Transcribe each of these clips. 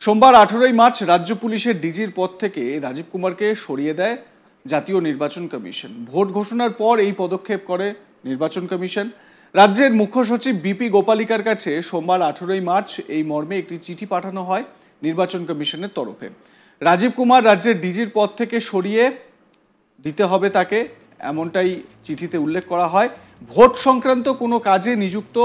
সোমবার 18ই মার্চ রাজ্য পুলিশের ডিজির পদ থেকে রাজীব কুমারকে সরিয়ে দেয় জাতীয় নির্বাচন কমিশন। ভোট ঘোষণার পর এই পদক্ষেপ করে নির্বাচন কমিশন। রাজ্যের মুখ্য সচিব বিপি গোপালিকার কাছে সোমবার 18ই মার্চ এই মর্মে একটি চিঠি পাঠানো হয় নির্বাচন কমিশনের তরফে। রাজীব কুমার রাজ্যের ডিজির পদ থেকে সরিয়ে দিতে হবে তাকে, এমনটাই চিঠিতে উল্লেখ করা হয়। ভোট সংক্রান্ত কোনো কাজে নিযুক্ত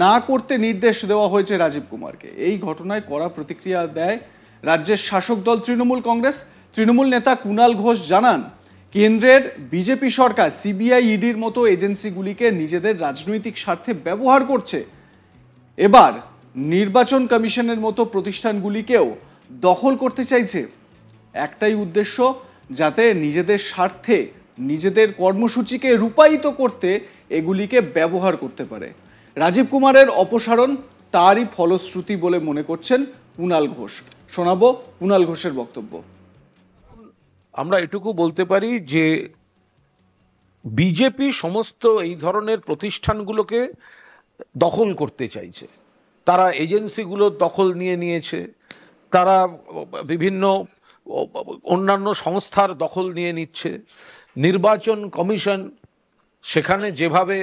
না করতে নির্দেশ দেওয়া হয়েছে রাজীব কুমারকে। এই ঘটনায় কড়া প্রতিক্রিয়া দেয় রাজ্যের শাসক দল তৃণমূল কংগ্রেস। তৃণমূল নেতা কুণাল ঘোষ জানান, কেন্দ্রের বিজেপি সরকার সিবিআই, ইডির মতো এজেন্সিগুলিকে নিজেদের রাজনৈতিক স্বার্থে ব্যবহার করছে। এবার নির্বাচন কমিশনের মতো প্রতিষ্ঠানগুলিকেও দখল করতে চাইছে। একটাই উদ্দেশ্য, যাতে নিজেদের স্বার্থে নিজেদের কর্মসূচিকে রূপায়িত করতে এগুলিকে ব্যবহার করতে পারে। রাজীব কুমারের অপসারণ তারই ফলশ্রুতি বলে মনে করছেন কুণাল ঘোষ। শোনাবো কুণাল ঘোষের বক্তব্য। আমরা এটুকু বলতে পারি যে বিজেপি সমস্ত এই ধরনের প্রতিষ্ঠানগুলোকে দখল করতে চাইছে। তারা এজেন্সিগুলোর দখল নিয়ে নিয়েছে, তারা বিভিন্ন অন্যান্য সংস্থার দখল নিয়ে নিচ্ছে। নির্বাচন কমিশন সেখানে যেভাবে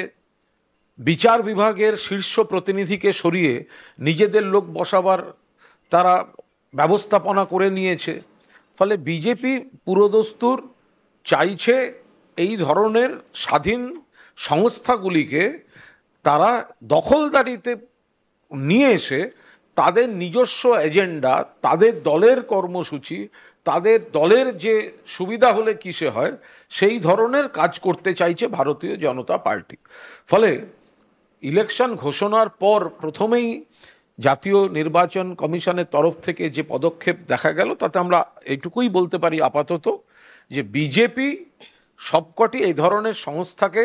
বিচার বিভাগের শীর্ষ প্রতিনিধিকে সরিয়ে নিজেদের লোক বসাবার তারা ব্যবস্থাপনা করে নিয়েছে, ফলে বিজেপি পুরোদস্তুর চাইছে এই ধরনের স্বাধীন সংস্থাগুলিকে তারা দখলদারিতে নিয়ে এসে তাদের নিজস্ব এজেন্ডা, তাদের দলের কর্মসূচি, তাদের দলের যে সুবিধা হলে কিসে হয় সেই ধরনের কাজ করতে চাইছে ভারতীয় জনতা পার্টি। ফলে ইলেকশন ঘোষণার পর প্রথমেই জাতীয় নির্বাচন কমিশনের তরফ থেকে যে পদক্ষেপ দেখা গেল, তাতে আমরা এইটুকুই বলতে পারি আপাতত যে বিজেপি সবকটি এই ধরনের সংস্থাকে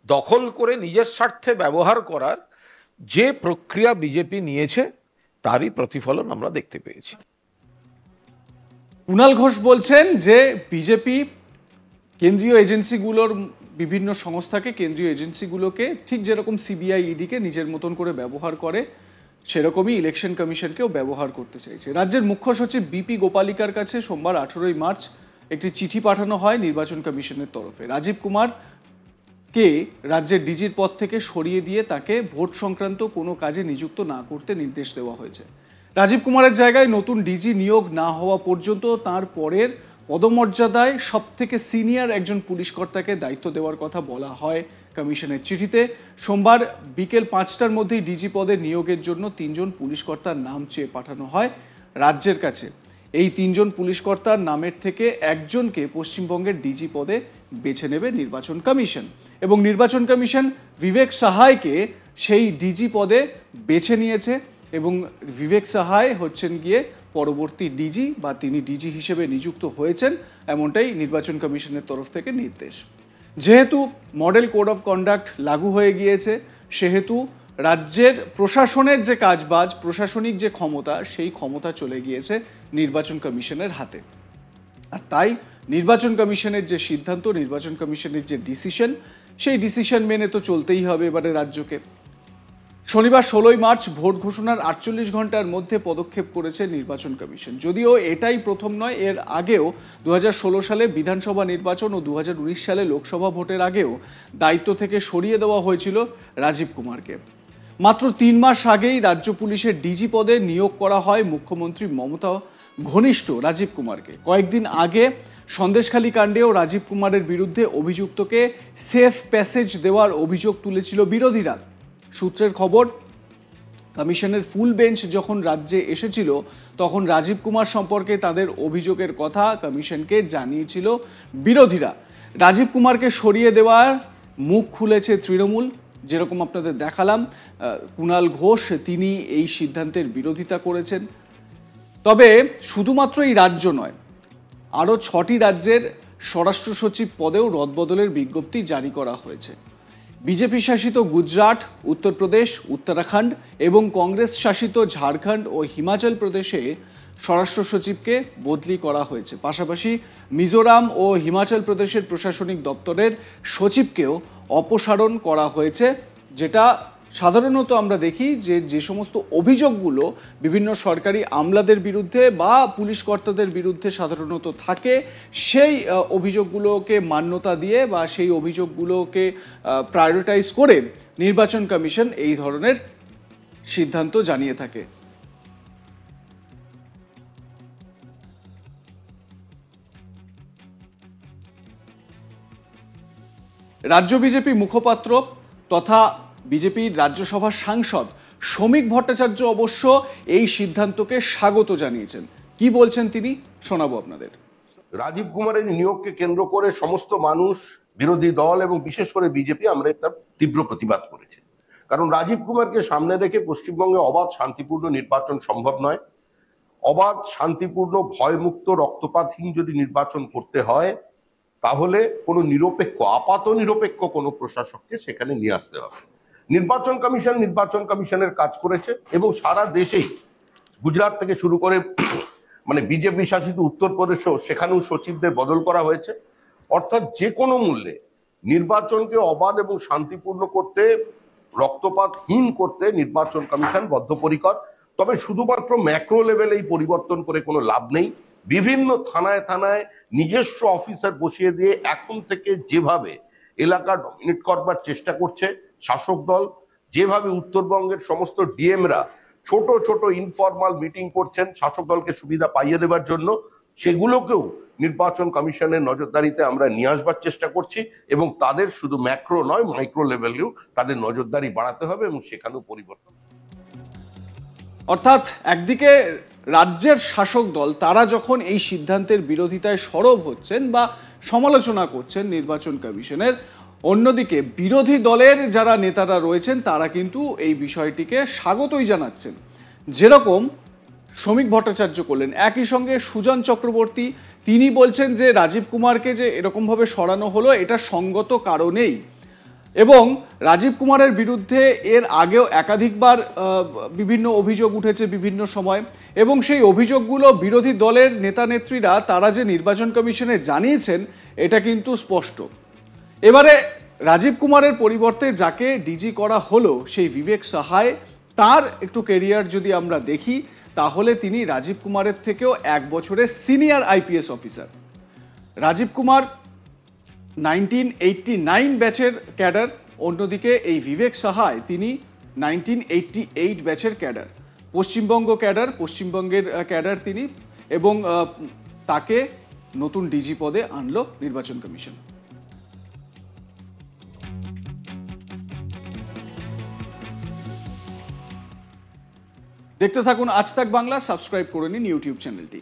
দখল করে নিজের স্বার্থে ব্যবহার করার যে প্রক্রিয়া বিজেপি নিয়েছে তারই প্রতিফলন আমরা দেখতে পেয়েছি। কুণাল ঘোষ বলছেন যে বিজেপি কেন্দ্রীয় এজেন্সিগুলোর বিভিন্ন সংস্থাকে, কেন্দ্রীয় এজেন্সিগুলোকে ঠিক যেরকম সিবিআই, ইডিকে নিজের মতন করে ব্যবহার করে, সেরকমই ইলেকশন কমিশনকেও ব্যবহার করতে চাইছে। রাজ্যের মুখ্য সচিব বিপি গোপালিকার কাছে সোমবার 18ই মার্চ একটি চিঠি পাঠানো হয় নির্বাচন কমিশনের তরফে। রাজীব কুমারকে রাজ্যের ডিজির পদ থেকে সরিয়ে দিয়ে তাকে ভোট সংক্রান্ত কোনো কাজে নিযুক্ত না করতে নির্দেশ দেওয়া হয়েছে। রাজীব কুমারের জায়গায় নতুন ডিজি নিয়োগ না হওয়া পর্যন্ত তার পরের পদমর্যাদায় সবথেকে সিনিয়র একজন পুলিশ কর্তাকে দায়িত্ব দেওয়ার কথা বলা হয় কমিশনের চিঠিতে। সোমবার বিকেল 5টার মধ্যেই ডিজি পদে নিয়োগের জন্য 3 জন পুলিশ কর্তার নাম চেয়ে পাঠানো হয় রাজ্যের কাছে। এই 3 জন পুলিশ কর্তার নামের থেকে একজনকে পশ্চিমবঙ্গের ডিজি পদে বেছে নেবে নির্বাচন কমিশন, এবং নির্বাচন কমিশন বিবেক সাহায়কে সেই ডিজি পদে বেছে নিয়েছে, এবং বিবেক সাহায় হচ্ছেন গিয়ে পরবর্তী ডিজি, বা তিনি ডিজি হিসেবে নিযুক্ত হয়েছেন, এমনটাই নির্বাচন কমিশনের তরফ থেকে নির্দেশ। যেহেতু মডেল কোড অফ কন্ডাক্ট লাগু হয়ে গিয়েছে, সেহেতু রাজ্যের প্রশাসনের যে কাজবাজ, প্রশাসনিক যে ক্ষমতা, সেই ক্ষমতা চলে গিয়েছে নির্বাচন কমিশনের হাতে। আর তাই নির্বাচন কমিশনের যে সিদ্ধান্ত, নির্বাচন কমিশনের যে ডিসিশন, সেই ডিসিশন মেনে তো চলতেই হবে এবারে রাজ্যকে। শনিবার 16ই মার্চ ভোট ঘোষণার 48 ঘন্টার মধ্যে পদক্ষেপ করেছে নির্বাচন কমিশন। যদিও এটাই প্রথম নয়, এর আগেও 2016 সালে বিধানসভা নির্বাচন ও 2019 সালে লোকসভা ভোটের আগেও দায়িত্ব থেকে সরিয়ে দেওয়া হয়েছিল রাজীব কুমারকে। মাত্র 3 মাস আগেই রাজ্য পুলিশের ডিজি পদে নিয়োগ করা হয় মুখ্যমন্ত্রী মমতা ঘনিষ্ঠ রাজীব কুমারকে। কয়েকদিন আগে সন্দেশখালী কাণ্ডেও রাজীব কুমারের বিরুদ্ধে অভিযুক্তকে সেফ প্যাসেজ দেওয়ার অভিযোগ তুলেছিল বিরোধীরা। সূত্রের খবর, কমিশনের ফুল বেঞ্চ যখন রাজ্যে এসেছিল তখন রাজীব কুমার সম্পর্কে তাদের অভিযোগের কথা কমিশনকে জানিয়েছিল বিরোধীরা। রাজীব কুমারকে সরিয়ে দেওয়ার মুখ খুলেছে তৃণমূল। যেরকম আপনাদের দেখালাম, কুণাল ঘোষ তিনি এই সিদ্ধান্তের বিরোধিতা করেছেন। তবে শুধুমাত্র এই রাজ্য নয়, আরও 6টি রাজ্যের স্বরাষ্ট্র সচিব পদেও রদবদলের বিজ্ঞপ্তি জারি করা হয়েছে। বিজেপি শাসিত গুজরাট, উত্তরপ্রদেশ, উত্তরাখণ্ড এবং কংগ্রেস শাসিত ঝাড়খণ্ড ও হিমাচল প্রদেশে স্বরাষ্ট্র সচিবকে বদলি করা হয়েছে। পাশাপাশি মিজোরাম ও হিমাচল প্রদেশের প্রশাসনিক দপ্তরের সচিবকেও অপসারণ করা হয়েছে, যেটা সাধারণত আমরা দেখি যে যে সমস্ত অভিযোগগুলো বিভিন্ন সরকারি আমলাদের বিরুদ্ধে বা পুলিশ কর্তাদের বিরুদ্ধে সাধারণত থাকে, সেই অভিযোগগুলোকে মান্যতা দিয়ে বা সেই অভিযোগগুলোকে প্রায়োরিটাইজ করে নির্বাচন কমিশন এই ধরনের সিদ্ধান্ত জানিয়ে থাকে। রাজ্য বিজেপি মুখপাত্র তথা বিজেপির রাজ্যসভার সাংসদ শ্রমিক ভট্টাচার্য অবশ্য এই সিদ্ধান্তকে স্বাগত জানিয়েছেন। কি বলছেন তিনি, শোনাবো আপনাদের। রাজীব কুমারের নিয়োগকে কেন্দ্র করে সমস্ত মানুষ, বিরোধী দল এবং বিশেষ করে বিজেপি আমরা তার তীব্র প্রতিবাদ করেছি। কারণ রাজীব কুমারকে সামনে রেখে পশ্চিমবঙ্গে অবাধ শান্তিপূর্ণ নির্বাচন সম্ভব নয়। অবাধ শান্তিপূর্ণ ভয়মুক্ত রক্তপাতহীন যদি নির্বাচন করতে হয় তাহলে কোনো নিরপেক্ষ, আপাত নিরপেক্ষ কোনো প্রশাসককে সেখানে নিয়ে আসতে হবে। নির্বাচন কমিশনের কাজ করেছে এবং সারা দেশেই গুজরাট থেকে শুরু করে মানে বিজেপি শাসিত উত্তরপ্রদেশও সেখানেও সচিবদের বদল করা হয়েছে। অর্থাৎ যে কোনো মূল্যে নির্বাচনকে অবাধ এবং শান্তিপূর্ণ করতে, রক্তপাতহীন করতে নির্বাচন কমিশন বদ্ধপরিকর। তবে শুধুমাত্র ম্যাক্রো লেভেলেই পরিবর্তন করে কোনো লাভ নেই। বিভিন্ন থানায় থানায় নিজস্ব অফিসার বসিয়ে দিয়ে এখন থেকে যেভাবে এলাকা ডমিনেট করবার চেষ্টা করছে শাসক দল, যেভাবে উত্তরবঙ্গের সমস্ত ডিএমরা ছোট ছোট ইনফরমাল মিটিং করছেন শাসক দলকে সুবিধা পাইয়ে দেবার জন্য, সেগুলোকেও নির্বাচন কমিশনের নজরদারিতে আমরা নিয়ে আসবার চেষ্টা করছি এবং তাদের শুধু ম্যাক্রো নয় মাইক্রো লেভেলেও তাদের নজরদারি বাড়াতে হবে এবং সেখানেও পরিবর্তন। অর্থাৎ একদিকে রাজ্যের শাসক দল তারা যখন এই সিদ্ধান্তের বিরোধিতায় সরব হচ্ছেন বা সমালোচনা করছেন নির্বাচন কমিশনের, অন্যদিকে বিরোধী দলের যারা নেতারা রয়েছেন তারা কিন্তু এই বিষয়টিকে স্বাগতই জানাচ্ছেন, যেরকম শ্রমিক ভট্টাচার্য করলেন। একই সঙ্গে সুজন চক্রবর্তী তিনি বলছেন যে রাজীব কুমারকে যে এরকমভাবে সরানো হলো এটা সঙ্গত কারণেই, এবং রাজীব কুমারের বিরুদ্ধে এর আগেও একাধিকবার বিভিন্ন অভিযোগ উঠেছে বিভিন্ন সময়, এবং সেই অভিযোগগুলো বিরোধী দলের নেতা নেত্রীরা তারা যে নির্বাচন কমিশনে জানিয়েছেন এটা কিন্তু স্পষ্ট। এবারে রাজীব কুমারের পরিবর্তে যাকে ডিজি করা হলো সেই বিবেক সাহায়, তার একটু কেরিয়ার যদি আমরা দেখি তাহলে তিনি রাজীব কুমারের থেকেও 1 বছরের senior IPS officer. Rajiv Kumar 1989 ব্যাচের ক্যাডার, অন্যদিকে এই বিবেক সাহায় তিনি 1988 ব্যাচের ক্যাডার, পশ্চিমবঙ্গ ক্যাডার, পশ্চিমবঙ্গের ক্যাডার তিনি, এবং তাকে নতুন ডিজি পদে আনলো নির্বাচন কমিশন। দেখতে থাকুন আজ তাক বাংলা, সাবস্ক্রাইব করে নিন ইউটিউব চ্যানেলটি।